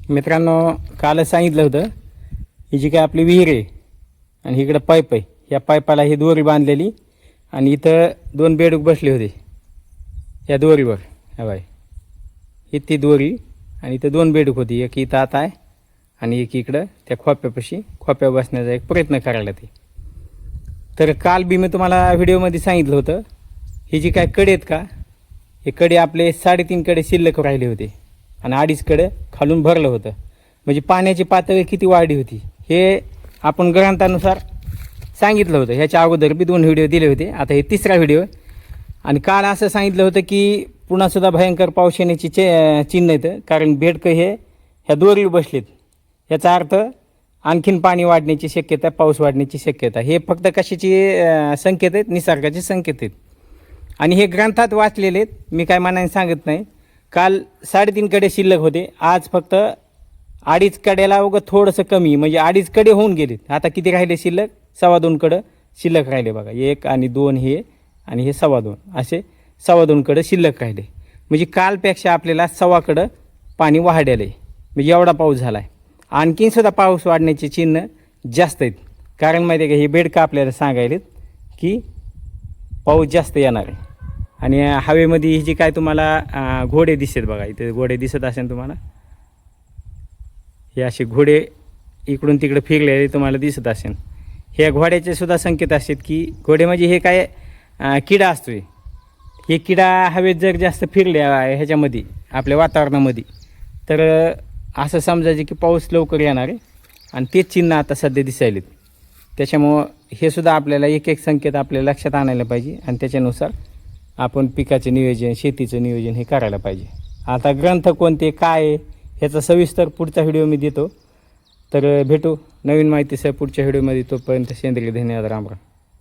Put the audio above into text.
मित्रांनो, कालच सांगितलं होतं ही जी काय आपली विहीर आहे आणि इकडं पाईप आहे, या पाईपाला ही दोरी बांधलेली आणि इथं दोन बेडूक बसले होते या दोरीवर. हा बाई, ही ती दोरी आणि इथं दोन बेडूक होती, एक इथं आत आहे आणि एक इकडं त्या खोप्या बसण्याचा एक प्रयत्न करायला ते. तर काल बी मी तुम्हाला व्हिडिओमध्ये सांगितलं होतं ही जी काय कडे आहेत का, हे कडे आपले 3.5 कडे शिल्लक राहिले होते आणि 2.5 कडे खालून भरलं होतं. म्हणजे पाण्याची पातळी किती वाढली होती हे आपण ग्रंथानुसार सांगितलं होतं. ह्याच्या अगोदर बी 2 व्हिडिओ दिले होते, आता हे 3रा व्हिडिओ. आणि काल असं सांगितलं होतं की पुन्हासुद्धा भयंकर पाऊस येण्याची चिन्ह येतं, कारण बेडकं हे ह्या दोरीवर बसलेत. याचा अर्थ आणखीन पाणी वाढण्याची शक्यता, पाऊस वाढण्याची शक्यता. हे फक्त कशाची संकेत आहेत? निसर्गाचे संकेत आहेत आणि हे ग्रंथात वाचलेले आहेत, मी काय मनाने सांगत नाही. काल 3.5 कडे शिल्लक होते, आज फक्त 2.5 कड्याला वगैरे थोडंसं कमी, म्हणजे 2.5 कडे होऊन गेलेत. आता किती राहिले शिल्लक? 2.25 कडं शिल्लक राहिले बघा. 1 आणि 2 हे आणि हे 2.25 असे 2.25 कडं शिल्लक राहिले. म्हणजे कालपेक्षा आपल्याला 1.25 कडं पाणी वाढलेलं आहे, म्हणजे एवढा पाऊस झाला आहे. आणखीनसुद्धा पाऊस वाढण्याचे चिन्ह जास्त आहेत, कारण माहिती आहे का, हे बेडकं आपल्याला सांगायलेत की पाऊस जास्त येणार आहे. आणि हवेमध्ये ही जी काय तुम्हाला घोडे दिसतात बघा, इथे घोडे दिसत असेल तुम्हाला, हे असे घोडे इकडून तिकडे फिरलेले तुम्हाला दिसत असेल. ह्या घोड्याचे सुद्धा संकेत असतात की घोडे म्हणजे हे काय किडा असतोय. हे किडा हवेत जर जास्त फिरले ह्याच्यामध्ये आपल्या वातावरणामध्ये, तर असं समजायचं की पाऊस लवकर येणार आहे. आणि तेच चिन्ह आता सध्या दिसायलेत. त्याच्यामुळं हे सुद्धा आपल्याला एक संकेत आपल्या लक्षात आणायला पाहिजे आणि त्याच्यानुसार आपण पिकाचे नियोजन, शेतीचं नियोजन हे करायला पाहिजे. आता ग्रंथ कोणते काय आहे ह्याचा सविस्तर पुढचा व्हिडिओ मी देतो. तर भेटू नवीन माहितीसह पुढच्या व्हिडिओमध्ये. तोपर्यंत सेंद्रिय धन्यवाद. राम राम.